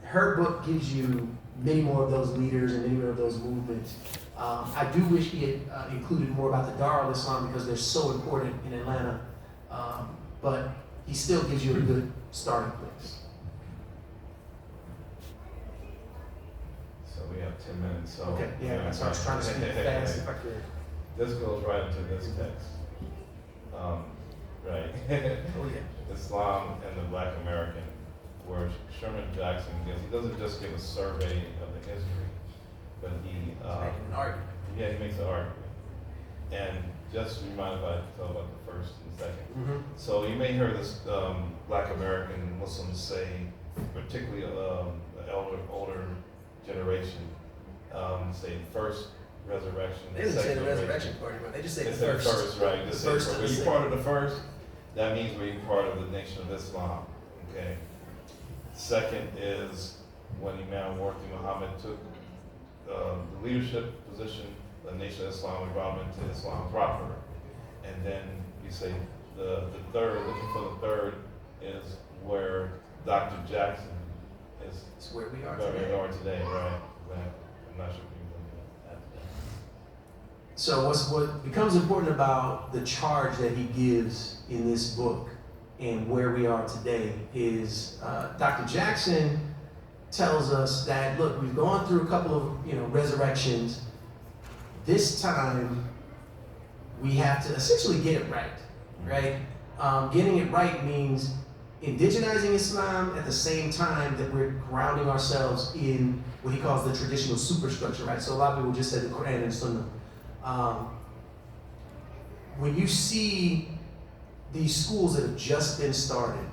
Her book gives you many more of those leaders and many more of those movements. I do wish he had included more about the Dar al-Islam because they're so important in Atlanta. But he still gives you a good starting place. So we have 10 minutes. So Okay, yeah, that's why I was trying to speak fast if I could. This goes right into this text. Right. Oh yeah. Islam and the Black American, where Sherman Jackson gives, he doesn't just give a survey of the history, but he He's making an argument. yeah, he makes an argument. And just remind if I tell about the first and second. Mm-hmm. So you may hear this Black American Muslims say, particularly the older generation, say first resurrection. They didn't say the second resurrection party, but they just say They the said first. first, right? They The said first first. and Were the you second. part of the first? That means we're part of the Nation of Islam. Okay. Second is when Imam Warthi Muhammad took the leadership position, the Nation of Islam, we brought him into Islam proper. And then you say the third, looking for the third, is where Dr. Jackson is. It's where we are Where we today. are today, right? But I'm not sure if you know that. So what becomes important about the charge that he gives in this book and where we are today is Dr. Jackson tells us that, look, we've gone through a couple of resurrections. This time we have to essentially get it right, right? Getting it right means indigenizing Islam at the same time that we're grounding ourselves in what he calls the traditional superstructure, right? So a lot of people just say the Quran and Sunnah. When you see these schools that have just been started,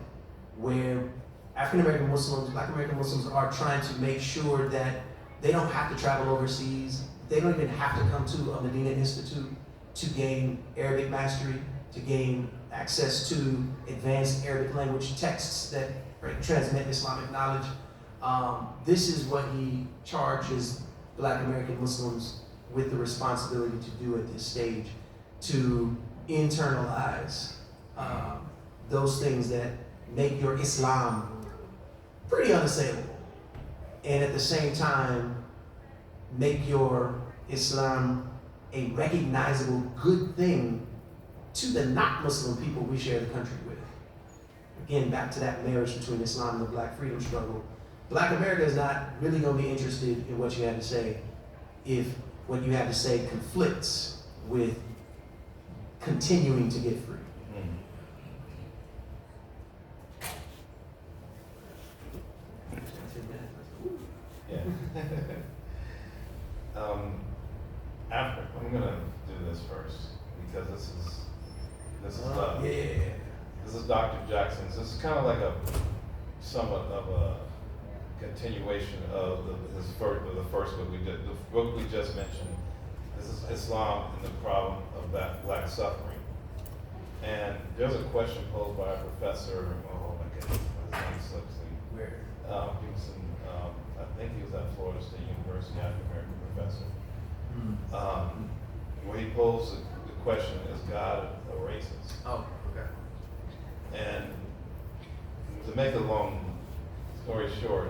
where African American Muslims, Black American Muslims are trying to make sure that they don't have to travel overseas, they don't even have to come to a Medina Institute to gain Arabic mastery, to gain access to advanced Arabic language texts that transmit Islamic knowledge. This is what he charges Black American Muslims with the responsibility to do at this stage, to internalize those things that make your Islam pretty unassailable, and at the same time make your Islam a recognizable good thing to the not Muslim people we share the country with. Again, back to that marriage between Islam and the Black freedom struggle. Black America is not really going to be interested in what you have to say if what you have to say conflicts with continuing to get free. Yeah. I'm gonna do this first because this is Dr. Jackson's. This is kind of like somewhat of a continuation of the first book we did. The book we just mentioned. This is Islam and the Problem of Black Suffering. And there's a question posed by a professor. Oh my goodness, his name slips me. Where? He was in, I think he was at Florida State University, African American professor. Where he posed the question, is God a racist? Oh, okay. And to make a long story short,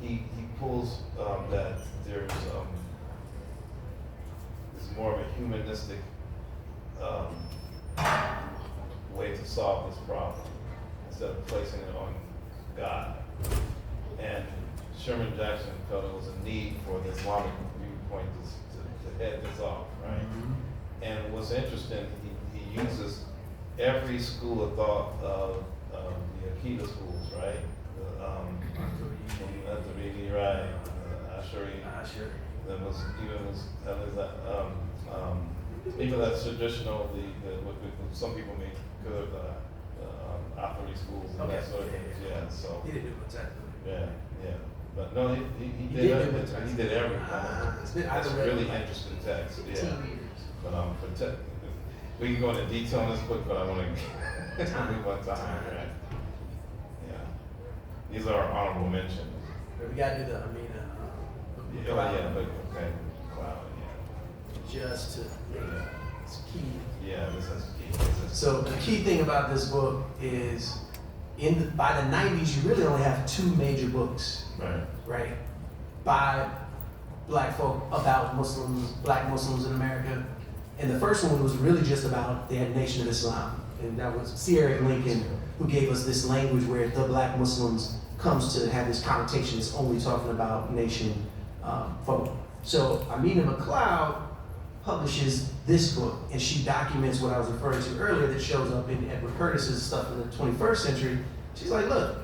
he pulls that there's more of a humanistic way to solve this problem instead of placing it on God. And Sherman Jackson felt it was a need for the Islamic viewpoint to head this off, right? Mm-hmm. And what's interesting, he uses every school of thought of the Akida schools, right? Inatitute, right? Ashari. That was even that traditional, what some people may consider the Athari schools and that sort of thing. Yeah, so. He didn't do what's that. Yeah. But no, he He did did do everything. what's He did everything. It's It's a really interesting text. Yeah. But we can go into detail on this book, but I want to move on time, right? Yeah. These are honorable mentions. We gotta do the Amina. Okay. Wow, yeah. Just to it's key. Yeah, this is key. So the key thing about this book is by the 90s, you really only have two major books, Right. right, by black folk about Muslims, black Muslims in America. And the first one was really just about the Nation of Islam. And that was C. Eric Lincoln, who gave us this language where the black Muslims comes to have this connotation. It's only talking about nation folk. So Amina McLeod publishes this book, and she documents what I was referring to earlier that shows up in Edward Curtis's stuff in the 21st century. She's like, look,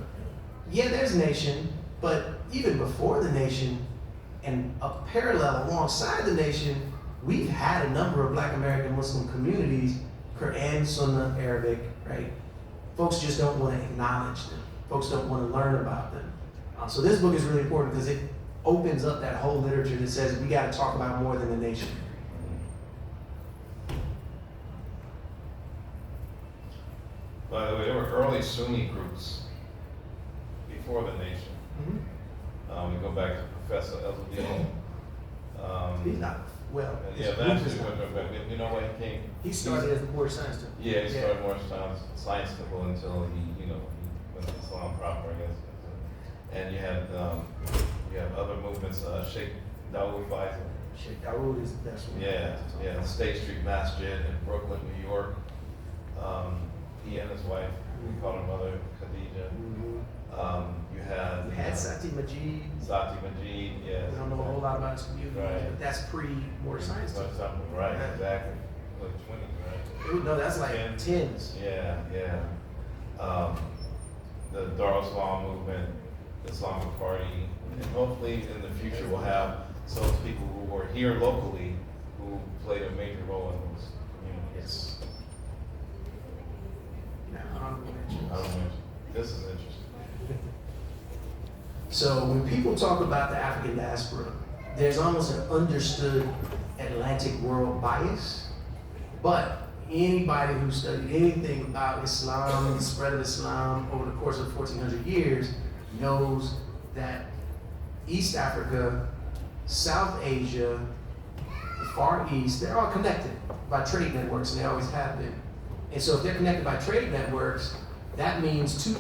yeah, there's nation, but even before the nation and a parallel alongside the nation, we've had a number of Black American Muslim communities, Quran, Sunnah, Arabic, right? Folks just don't want to acknowledge them. Folks don't want to learn about them. So this book is really important because it opens up that whole literature that says we got to talk about more than the nation. By the way, there were early Sunni groups before the nation. We go back to Professor Ezzeldin. He's not, well, Yeah, his that's group is not. you know when he came. He started as a board science student. Yeah, he started more science school until he went to Islam proper, I guess. And you have other movements, Sheikh Dawood Faisal. Sheikh Dawood is the best one. Yeah, State Street Masjid in Brooklyn, New York. He and his wife, we call her mother Khadija. You had Sati Majid. Sati Majid, yes. We don't know a whole lot about his community, Right. but that's pre-board science student. Right, exactly. Like 20, right? No, that's like Tens. tens. Yeah. The Dar Islam movement, the Islamic Party, and hopefully in the future we'll have some people who are here locally who played a major role in those communities. Yes. Now, honorable mentions. I don't know. This is interesting. So when people talk about the African diaspora, there's almost an understood Atlantic world bias, but anybody who studied anything about Islam, the spread of Islam over the course of 1400 years knows that East Africa, South Asia, the Far East, they're all connected by trade networks, and they always have been. And so if they're connected by trade networks, that means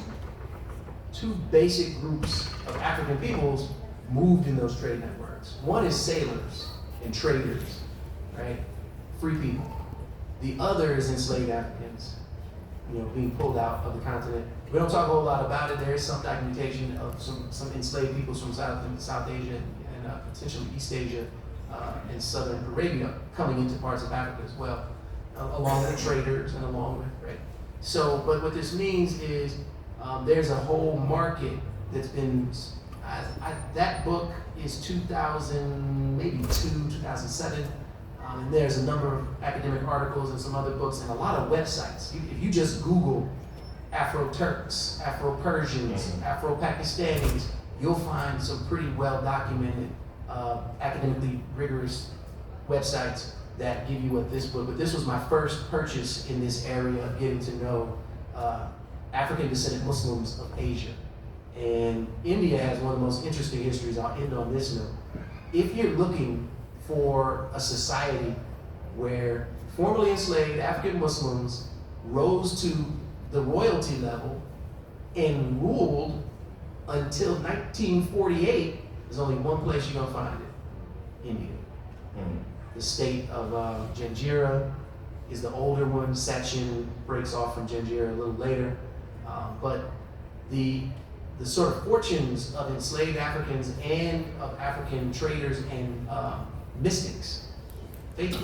two basic groups of African peoples moved in those trade networks. One is sailors and traders, right? Free people. The other is enslaved Africans, being pulled out of the continent. We don't talk a whole lot about it. There is some documentation of some enslaved peoples from South Asia and potentially East Asia and Southern Arabia coming into parts of Africa as well, along with traders and along with, right? So, but what this means is there's a whole market that's been, that book is 2000, maybe 2007. And there's a number of academic articles and some other books and a lot of websites. If you just Google Afro-Turks, Afro-Persians, Afro-Pakistanis, you'll find some pretty well-documented, academically rigorous websites that give you what this book. But this was my first purchase in this area of getting to know African descendant Muslims of Asia. And India has one of the most interesting histories. I'll end on this note. If you're looking for a society where formerly enslaved African Muslims rose to the royalty level and ruled until 1948, there's only one place you're gonna find it: India. The state of Janjira is the older one. Sachin breaks off from Janjira a little later, but the sort of fortunes of enslaved Africans and of African traders and mystics, faith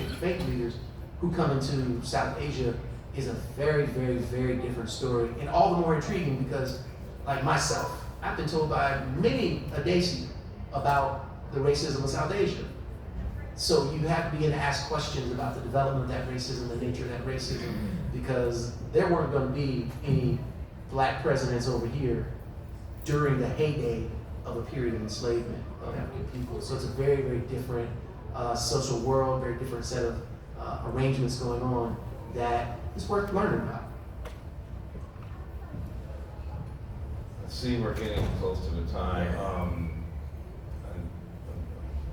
leaders who come into South Asia is a very, very, very different story, and all the more intriguing because, like myself, I've been told by many a Desi about the racism of South Asia. So you have to begin to ask questions about the development of that racism, the nature of that racism, because there weren't going to be any black presidents over here during the heyday of a period of enslavement of African people. So it's a very, very different social world, very different set of arrangements going on that is worth learning about. I see we're getting close to the time. I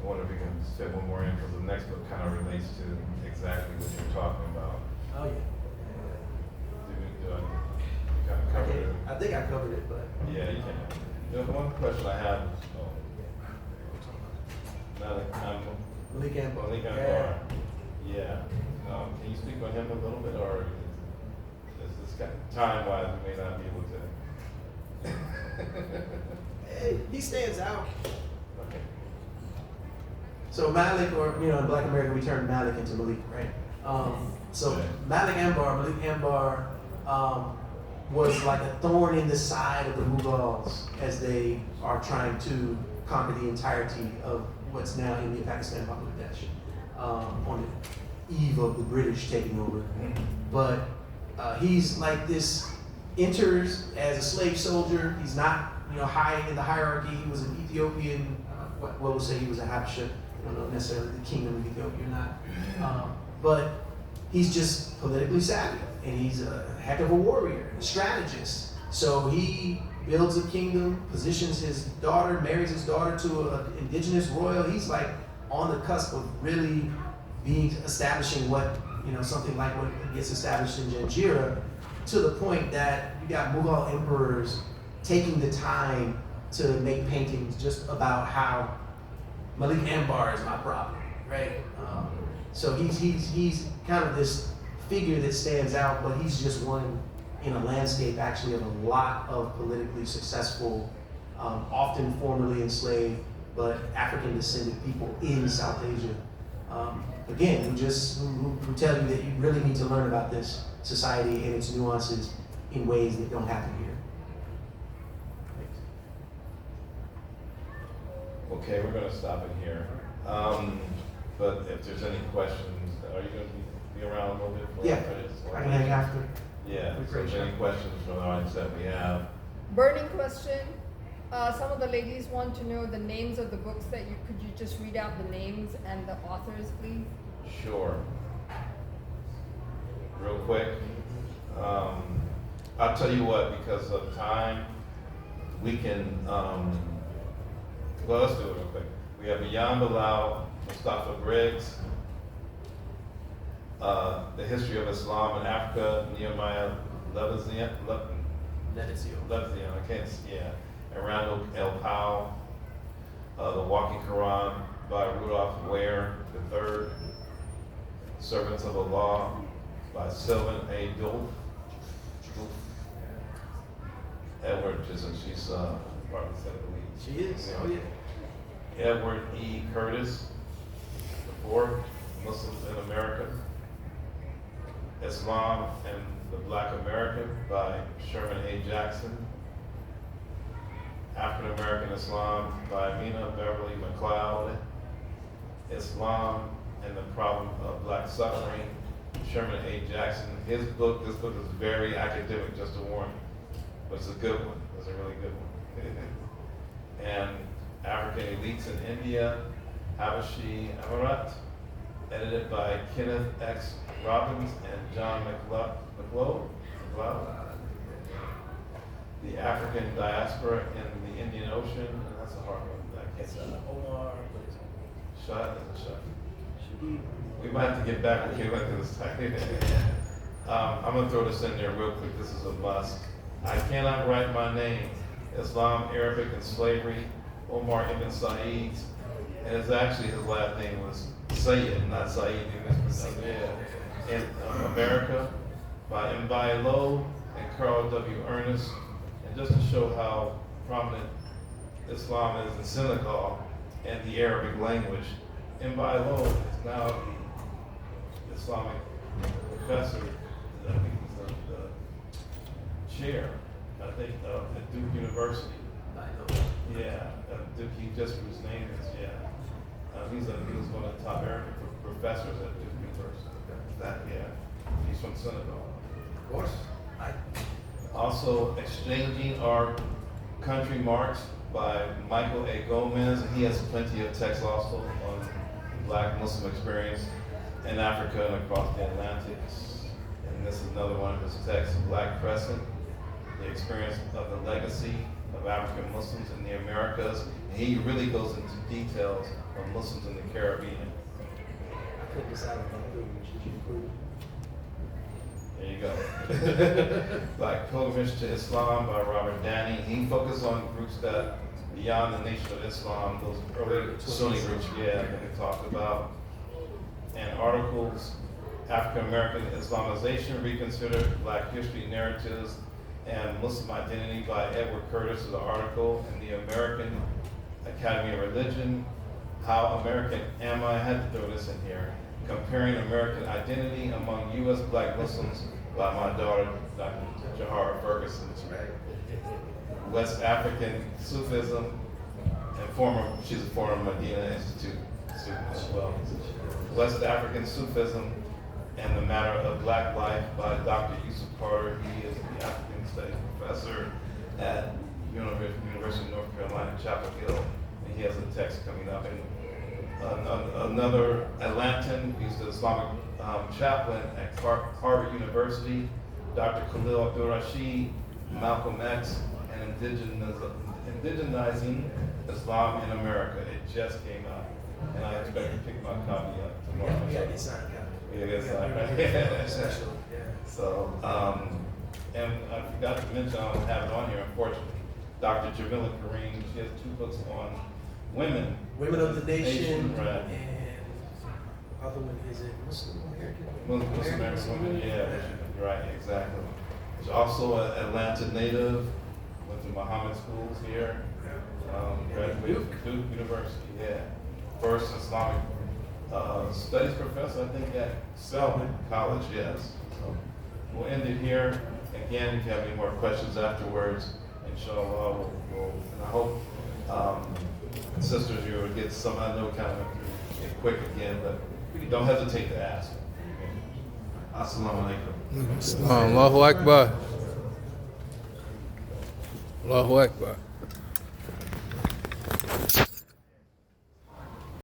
wonder if we can fit one more in because the next book kind of relates to exactly what you're talking about. Oh yeah. Do I kind of cover it? I think I covered it, but. Yeah, you can. The one question I have, Malik Malik Anbar. Anbar. Yeah. Can you speak on him a little bit, or is this kind of time-wise we may not be able to? Hey, he stands out. Okay. So Malik, or in Black America we turn Malik into Malik, right? So Malik Anbar was like a thorn in the side of the Mughals as they are trying to conquer the entirety of what's now India, Pakistan, Bangladesh, on the eve of the British taking over. But he's like this, enters as a slave soldier. He's not high in the hierarchy. He was an Ethiopian, what we'll say he was a Habesha. I don't know necessarily the kingdom of Ethiopia or not. But he's just politically savvy, and he's a heck of a warrior, a strategist. So he builds a kingdom, positions his daughter, marries his daughter to an indigenous royal. He's like on the cusp of really establishing what, something like what gets established in Janjira, to the point that you got Mughal emperors taking the time to make paintings just about how Malik Anbar is my problem, right? So he's kind of this figure that stands out, but he's just one in a landscape actually of a lot of politically successful, often formerly enslaved, but African descended people in South Asia. Again, who tell you that you really need to learn about this society and its nuances in ways that don't happen here. Okay, we're going to stop it here. But if there's any questions, are you going to be around a little bit? Yeah, I can hang after. Yeah, so if any questions from the audience that we have? Burning question. Some of the ladies want to know the names of the books could you just read out the names and the authors, please? Sure. Real quick. I'll tell you what, because of time, we can, well, let's do it real quick. We have Jan Bilal, Mustafa Briggs, The History of Islam in Africa, Nehemiah Levizian, I can't see, yeah. And Randall L. Powell, The Walking Quran by Rudolph Ware III, Servants of the Law by Sylvan A. Dulf. Edward, she's part of the Senate League. She is, oh yeah. Edward E. Curtis, The Fourth, Muslims in America, Islam and the Black American by Sherman A. Jackson, African American Islam by Amina Beverly McLeod, Islam and the Problem of Black Suffering, Sherman A. Jackson. This book is very academic, just to warn you, but it's a good one. It's a really good one. And African Elites in India, Habashi Amarat, edited by Kenneth X. Robbins and John McLeod. The African Diaspora in the Indian Ocean, and that's a hard one. I can't say. Omar, Shot is a shot. We might have to get back with you into this time. I'm going to throw this in there real quick. This is a must. I cannot write my name. Islam, Arabic, and Slavery. Omar Ibn Said. And it's actually his last name was Sayyid, not Saeed. In America by Mbai Lo and Carl W. Ernest. And just to show how prominent Islam is in Senegal and the Arabic language, Mbai Lo is now the Islamic professor, I think he's the chair, I think, at Duke University. Yeah, Duke, he just his name is, yeah. He was one of the top Arabic professors at Duke University. He's from Senegal. of course. Also, Exchanging Our Country Marks by Michael A. Gomez. He has plenty of text also on Black Muslim experience in Africa and across the Atlantic. And this is another one of his texts, Black Crescent, the experience of the legacy of African Muslims in the Americas. And he really goes into details on Muslims in the Caribbean. I couldn't decide on that. There you go. Black Pilgrimage to Islam by Robert Danny. He focused on groups that beyond the Nation of Islam, those early Sunni groups, that we talked about. And articles, African American Islamization Reconsidered, Black History Narratives, and Muslim Identity by Edward Curtis is an article in the American Academy of Religion. How American Am I? I had to throw this in here. Comparing American Identity Among U.S. Black Muslims by my daughter, Dr. Jahara Ferguson. West African Sufism, and she's a former Medina Institute student as well. West African Sufism and the Matter of Black Life by Dr. Yusuf Carter. He is the African Studies professor at University of North Carolina, Chapel Hill, and he has a text coming up. And another Atlantan, he's the Islamic chaplain at Harvard University, Dr. Khalil Abdul Rashid, Malcolm X, and Indigenizing Islam in America. It just came out, and I expect to pick my copy up tomorrow. Yeah, get signed copy. Yeah, get signed, right? Special, yeah. So, and I forgot to mention, I don't have it on here, unfortunately, Dr. Jamila Kareem, she has 2 books on women. Women of the Nation, right. and the other one is it Muslim American? Muslim American women, yeah, right, exactly. She's also an Atlanta native, went to Muhammad schools here, graduated from Duke University, yeah. First Islamic studies professor, I think, at Selman College, yes. So we'll end it here. Again, if you have any more questions afterwards, inshallah, and I hope, sisters, you will get some, I know kind of quick again, but don't hesitate to ask. Assalamu alaikum. Allahu Akbar. Allahu Akbar.